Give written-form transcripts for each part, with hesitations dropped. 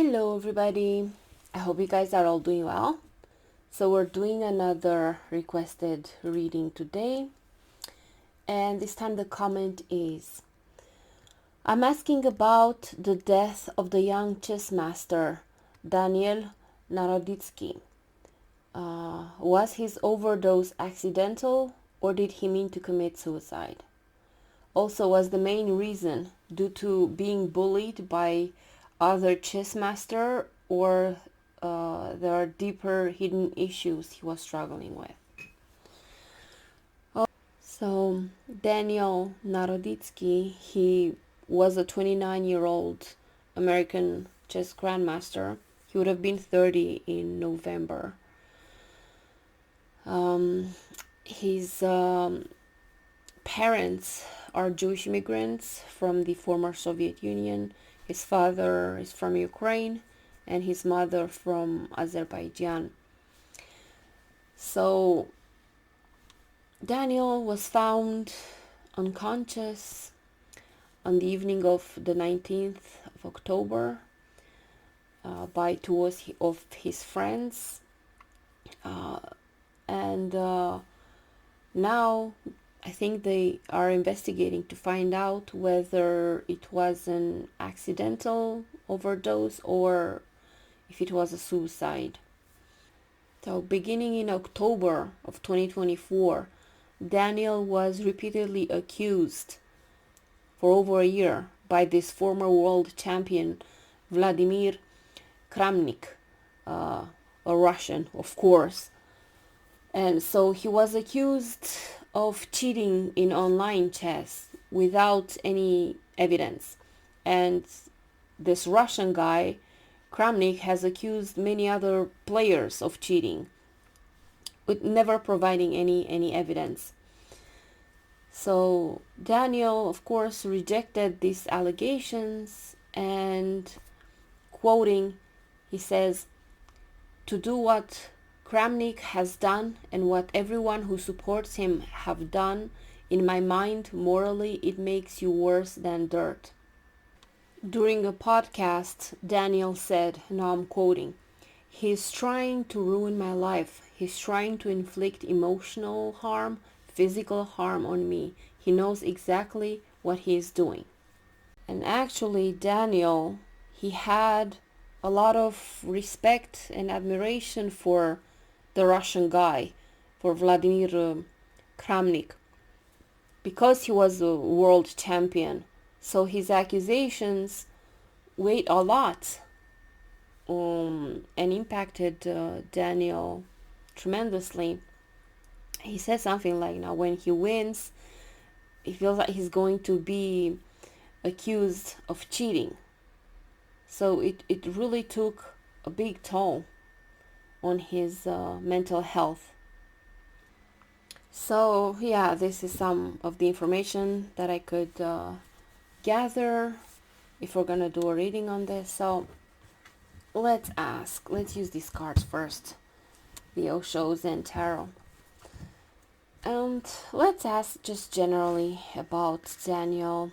Hello, everybody. I hope you guys are all doing well. So, we're doing another requested reading today, and this time the comment is I'm asking about the death of the young chess master Daniel Naroditsky. Was his overdose accidental, or did he mean to commit suicide? Also, was the main reason due to being bullied by other chess master, or there are deeper hidden issues he was struggling with? So Daniel Naroditsky, he was a 29-year-old American chess grandmaster. He would have been 30 in November. His parents are Jewish immigrants from the former Soviet Union. His father is from Ukraine and his mother from Azerbaijan. So Daniel was found unconscious on the evening of the 19th of October by two of his friends. And now I think they are investigating to find out whether it was an accidental overdose or if it was a suicide. So beginning in October of 2024, Daniel was repeatedly accused for over a year by this former world champion Vladimir Kramnik, a Russian, of course. And so he was accused of cheating in online chess without any evidence. And this Russian guy, Kramnik, has accused many other players of cheating, with never providing any evidence. So Daniel, of course, rejected these allegations and, quoting, he says, "To do what Kramnik has done and what everyone who supports him have done, in my mind, morally, it makes you worse than dirt." During a podcast, Daniel said, now I'm quoting, "He's trying to ruin my life. He's trying to inflict emotional harm, physical harm on me. He knows exactly what he is doing." And actually, Daniel, he had a lot of respect and admiration for the Russian guy, for Vladimir Kramnik, because he was a world champion. So his accusations weighed a lot and impacted Daniel tremendously. He said something like, now when he wins, he feels like he's going to be accused of cheating. So it really took a big toll on his mental health. So yeah, this is some of the information that I could gather if we're gonna do a reading on this. So let's use these cards first, the Oshos and Tarot. And let's ask just generally about Daniel.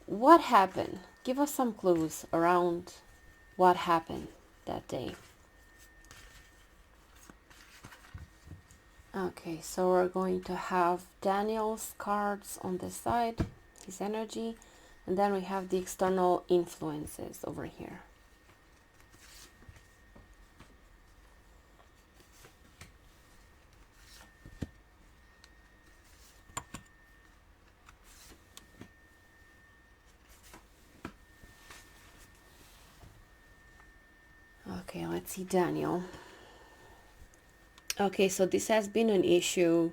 What happened? Give us some clues around what happened that day. Okay, so we're going to have Daniel's cards on this side, his energy, and then we have the external influences over here. Okay, let's see Daniel. Okay, so this has been an issue,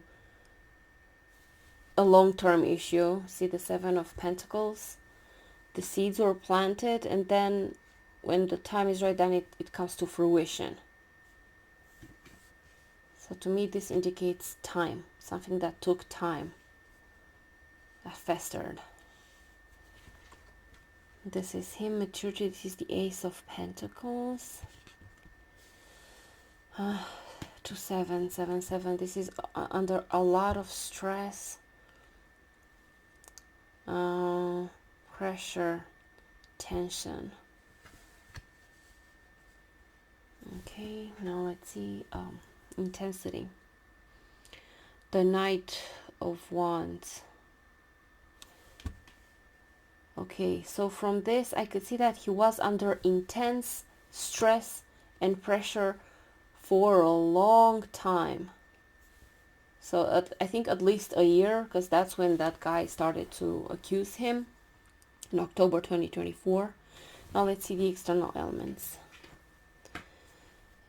a long-term issue. See the Seven of Pentacles? The seeds were planted, and then when the time is right, then it comes to fruition. So to me, this indicates time, something that took time, that festered. This is him, maturity. This is the Ace of Pentacles. 2777. This is under a lot of stress. pressure, tension. Okay, now let's see intensity. The Knight of Wands. Okay, so from this I could see that he was under intense stress and pressure for a long time. So I think at least a year, because that's when that guy started to accuse him in October 2024. Now let's see the external elements.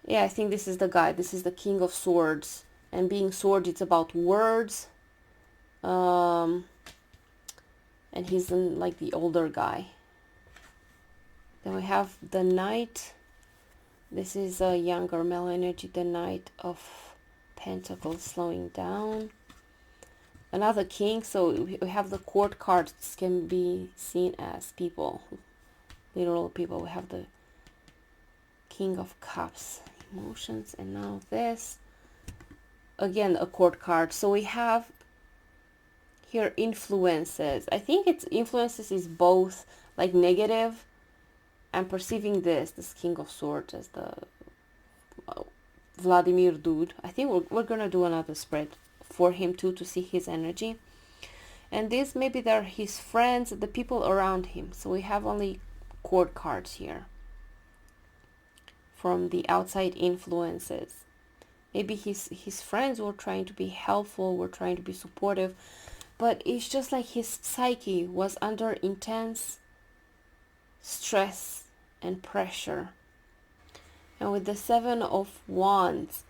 Yeah, I think this is the guy. This is the King of Swords. And being sword, it's about words. And he's like the older guy. Then we have the Knight. This is a younger male energy, the Knight of Pentacles, slowing down. Another king, so we have the court cards. This can be seen as people, literal people. We have the King of Cups, emotions, and now this. Again, a court card. So we have here influences. I think it's influences is both like negative and perceiving this King of Swords as the Vladimir dude. I think we're gonna do another spread for him too, to see his energy. And this, maybe they're his friends, the people around him. So we have only court cards here from the outside influences. Maybe his friends were trying to be helpful, were trying to be supportive, but it's just like his psyche was under intense stress and pressure. And with the Seven of Wands,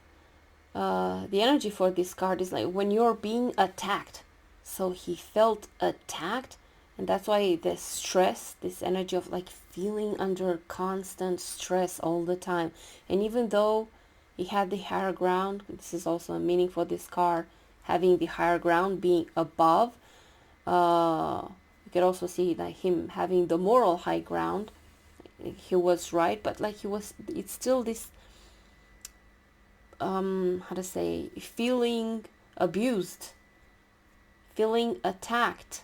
the energy for this card is like when you're being attacked. So he felt attacked, and that's why this stress, this energy of like feeling under constant stress all the time. And even though he had the higher ground, this is also a meaning for this card, having the higher ground, being above. You could also see that him having the moral high ground. He was right, but like it's still this how to say, feeling abused, feeling attacked,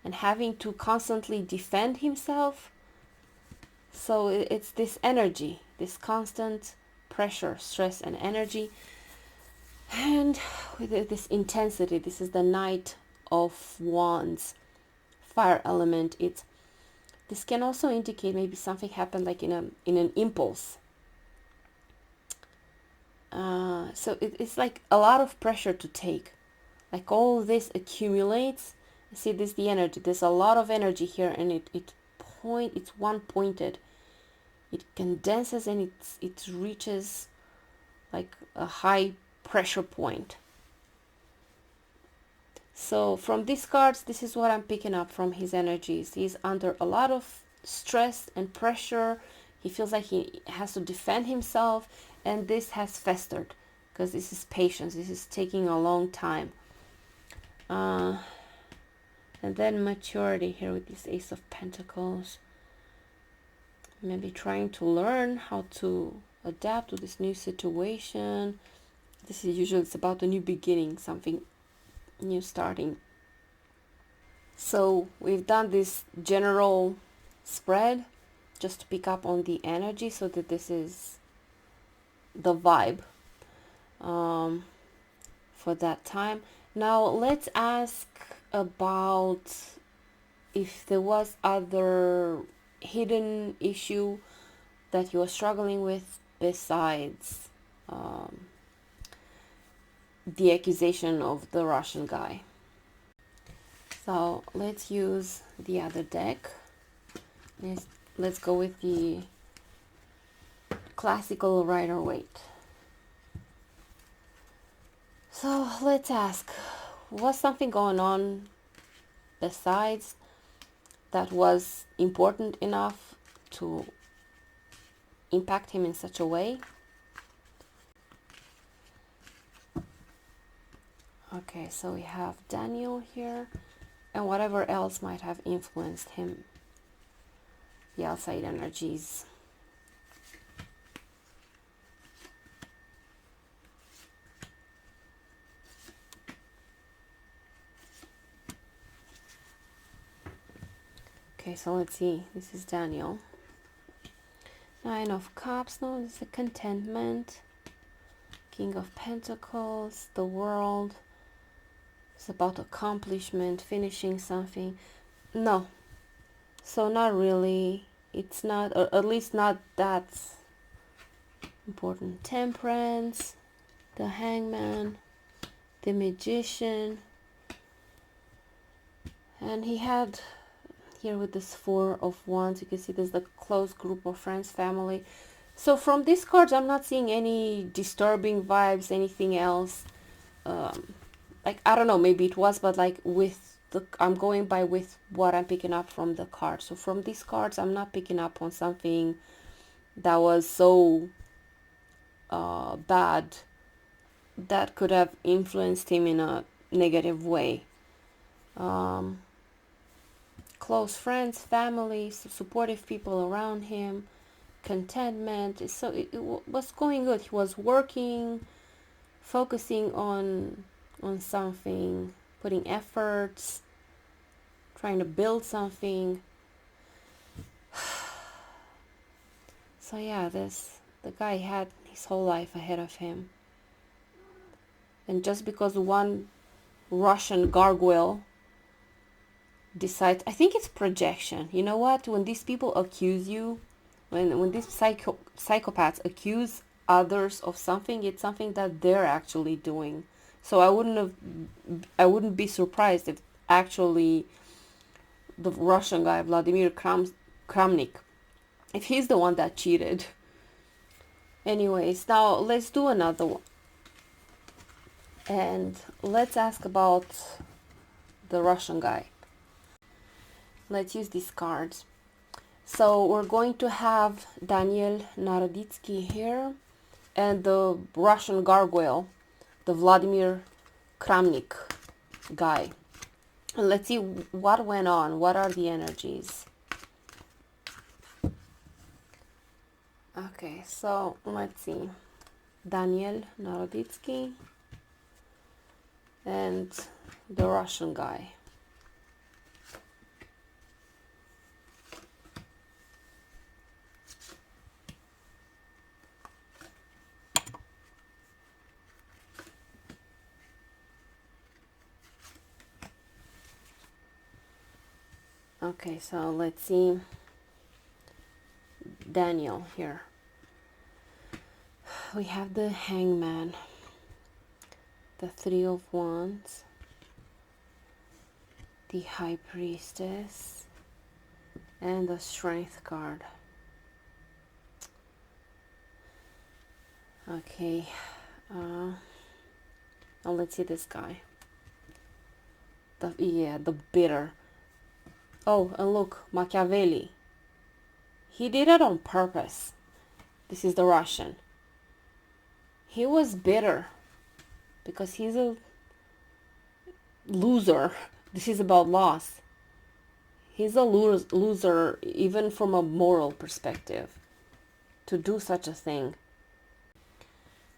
and having to constantly defend himself. So it's this energy, this constant pressure, stress, and energy. And with this intensity, this is the Knight of Wands, fire element. This can also indicate maybe something happened like in an impulse. So it's like a lot of pressure to take. Like all this accumulates. See, this is the energy. There's a lot of energy here, and it's one pointed. It condenses and it reaches like a high pressure point. So from these cards, this is what I'm picking up from his energies. He's under a lot of stress and pressure. He feels like he has to defend himself, and this has festered because this is patience. This is taking a long time. And then maturity here with this Ace of Pentacles. Maybe trying to learn how to adapt to this new situation. This is usually, it's about a new beginning, something new starting. So we've done this general spread just to pick up on the energy, so that this is the vibe for that time. Now let's ask about if there was other hidden issue that you are struggling with besides the accusation of the Russian guy. So let's use the other deck. Let's go with the classical Rider-Waite. So let's ask, was something going on besides that was important enough to impact him in such a way? Okay, so we have Daniel here, and whatever else might have influenced him, the outside energies. Okay, so let's see. This is Daniel. Nine of Cups. No, this is a contentment. King of Pentacles. The World. It's about accomplishment, finishing something. No. So not really. It's not, or at least not that important. Temperance. The Hangman. The Magician. And he had here with this Four of Wands, you can see there's the close group of friends, family. So from these cards, I'm not seeing any disturbing vibes, anything else. Like, I don't know, maybe it was, but like with the, I'm going by with what I'm picking up from the cards. So from these cards, I'm not picking up on something that was so bad that could have influenced him in a negative way. Close friends, family, supportive people around him, contentment. So it was going good. He was working, focusing on something, putting efforts, trying to build something. So yeah, the guy had his whole life ahead of him. And just because one Russian gargoyle decides, I think it's projection. You know what? When these people accuse you, when these psychopaths accuse others of something, it's something that they're actually doing. So I wouldn't be surprised if actually the Russian guy, Vladimir Kramnik, if he's the one that cheated. Anyways, now let's do another one. And let's ask about the Russian guy. Let's use these cards. So we're going to have Daniel Naroditsky here and the Russian gargoyle, the Vladimir Kramnik guy. And let's see what went on. What are the energies? Okay, so let's see. Daniel Naroditsky and the Russian guy. Okay, so let's see Daniel here. We have the Hangman, the Three of Wands, the High Priestess, and the Strength card. Okay, now let's see this guy. The bitter. Oh, and look, Machiavelli. He did it on purpose. This is the Russian. He was bitter because he's a loser. This is about loss. He's a loser even from a moral perspective to do such a thing.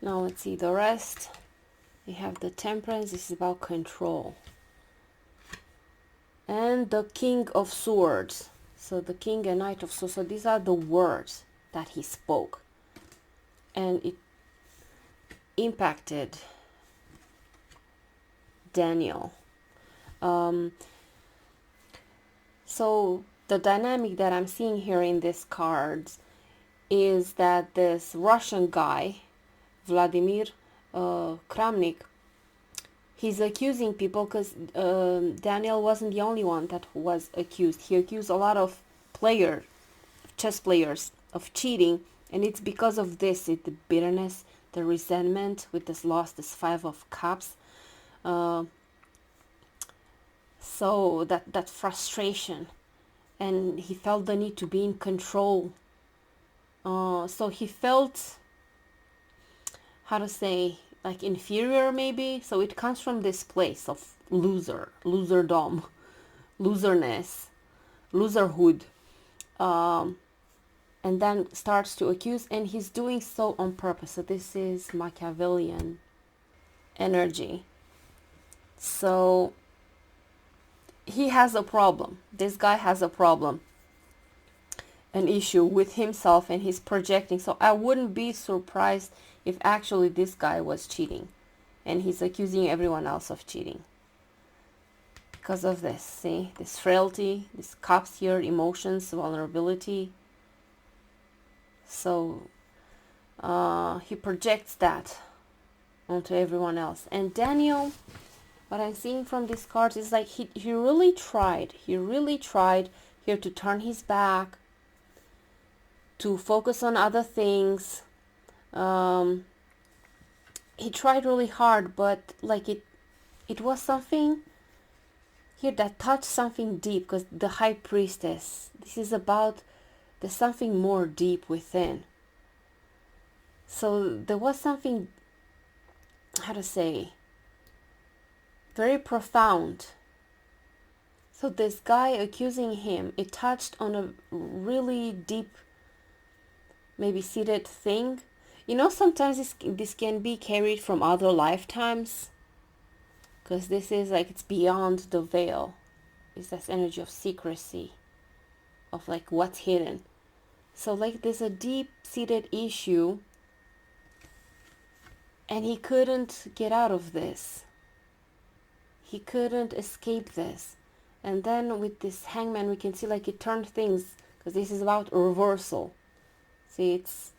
Now let's see the rest. We have the Temperance. This is about control. And the King of Swords. So the King and Knight of Swords. So these are the words that he spoke. And it impacted Daniel. So the dynamic that I'm seeing here in these cards is that this Russian guy, Vladimir Kramnik, he's accusing people because Daniel wasn't the only one that was accused. He accused a lot of chess players of cheating, and it's because of this, the bitterness, the resentment with this loss, this Five of Cups. So that frustration, and he felt the need to be in control. So he felt, how to say, like inferior maybe. So it comes from this place of loserdom, loserness, loserhood, and then starts to accuse, and he's doing so on purpose. So this is Machiavellian energy. So he has a problem. This guy has a problem, an issue with himself, and he's projecting. So I wouldn't be surprised if actually this guy was cheating and he's accusing everyone else of cheating because of this. See, this frailty, this cups here, emotions, vulnerability. So he projects that onto everyone else. And Daniel, what I'm seeing from these cards is like he really tried here to turn his back, to focus on other things. He tried really hard, but like it was something here that touched something deep, because the high priestess, this is about, there's something more deep within. So there was something, how to say, very profound. So this guy accusing him, it touched on a really deep, maybe seated thing. You know, sometimes this can be carried from other lifetimes, because this is like, it's beyond the veil. It's this energy of secrecy, of like what's hidden. So like there's a deep seated issue and he couldn't get out of this. He couldn't escape this. And then with this hangman, we can see like it turned things, because this is about a reversal. See, it's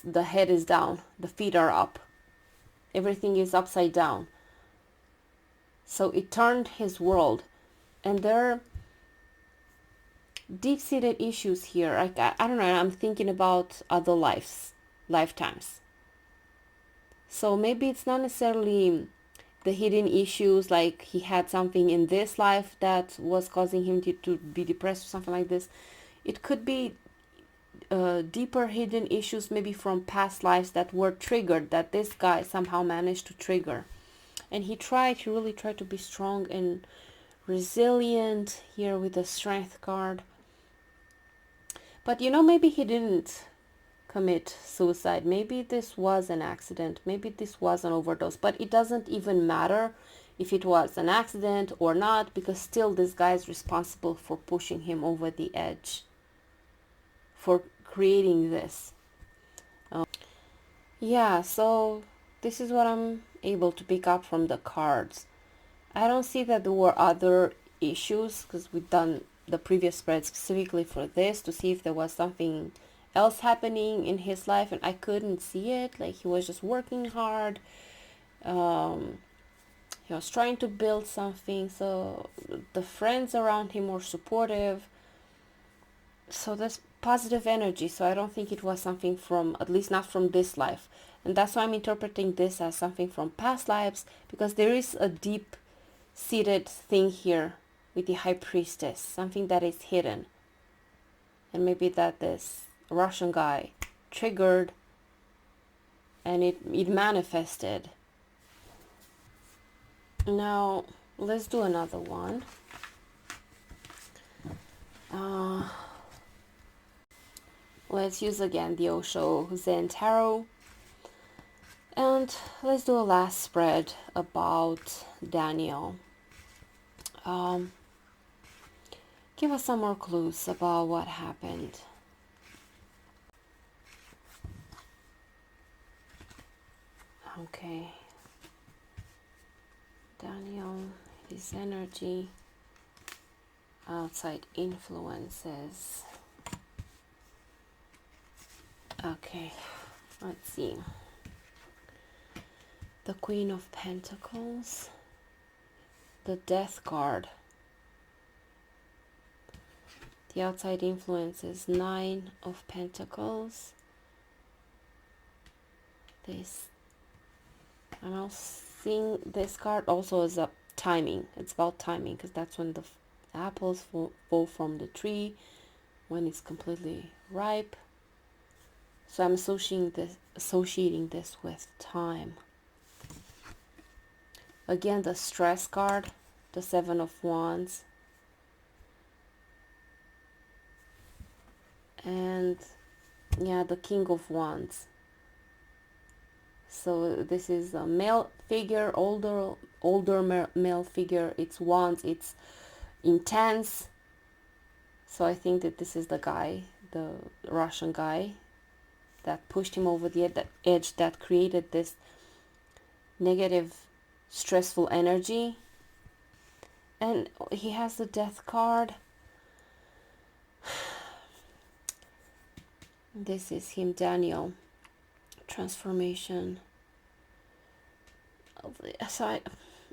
the head is down, the feet are up, everything is upside down. So it turned his world, and there are deep-seated issues here. Like I don't know, I'm thinking about other lifetimes. So maybe it's not necessarily the hidden issues, like he had something in this life that was causing him to be depressed or something like this. It could be deeper hidden issues, maybe from past lives that were triggered, that this guy somehow managed to trigger. And he really tried to be strong and resilient here with the strength card. But you know, maybe he didn't commit suicide. Maybe this was an accident. Maybe this was an overdose. But it doesn't even matter if it was an accident or not, because still this guy is responsible for pushing him over the edge, for creating this. Yeah, so this is what I'm able to pick up from the cards. I don't see that there were other issues, because we've done the previous spread specifically for this to see if there was something else happening in his life, and I couldn't see it. Like he was just working hard. He was trying to build something, so the friends around him were supportive. So there's positive energy. So I don't think it was something from, at least not from this life. And that's why I'm interpreting this as something from past lives, because there is a deep seated thing here with the high priestess, something that is hidden. And maybe that this Russian guy triggered and it manifested. Now let's do another one. Let's use again the Osho Zen Tarot. And let's do a last spread about Daniel. Give us some more clues about what happened. Okay. Daniel, his energy, outside influences. Okay, let's see. The Queen of Pentacles, the Death card, the outside influences, Nine of Pentacles. This, I'm also seeing this card also as a timing. It's about timing, because that's when the apples fall from the tree, when it's completely ripe. So I'm associating this with time. Again, the stress card, the Seven of Wands. And yeah, the King of Wands. So this is a figure, older male figure. It's wands, it's intense. So I think that this is the guy, the Russian guy, that pushed him over the edge, that created this negative, stressful energy. And he has the death card. This is him, Daniel. Transformation. So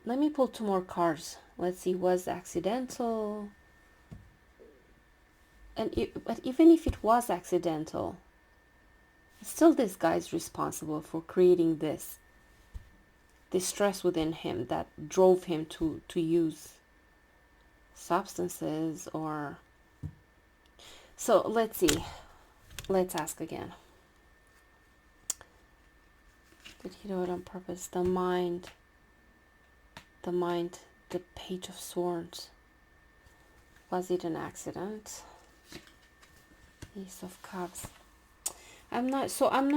let me pull 2 more cards. Let's see, was accidental? But even if it was accidental, still this guy's responsible for creating this stress within him that drove him to use substances. Or so let's see, let's ask again. Did he do it on purpose? The mind, the Page of Swords. Was it an accident? Ace of Cups. I'm not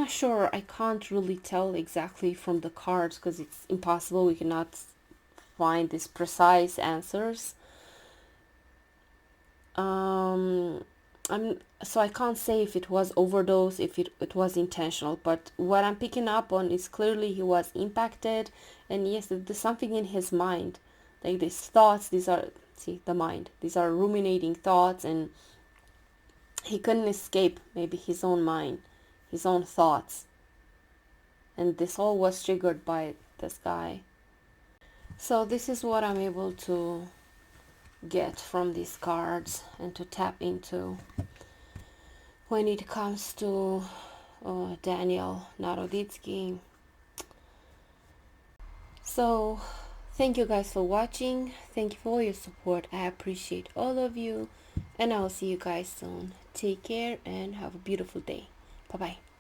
sure. I can't really tell exactly from the cards because it's impossible. We cannot find these precise answers. So I can't say if it was overdose, if it was intentional, but what I'm picking up on is clearly he was impacted, and yes, there's something in his mind, like these thoughts. These are, see, the mind, these are ruminating thoughts, and he couldn't escape maybe his own mind, his own thoughts, and this all was triggered by this guy. So this is what I'm able to get from these cards and to tap into when it comes to Daniel Naroditsky. So thank you guys for watching. Thank you for your support. I appreciate all of you, and I'll see you guys soon. Take care and have a beautiful day. Bye bye.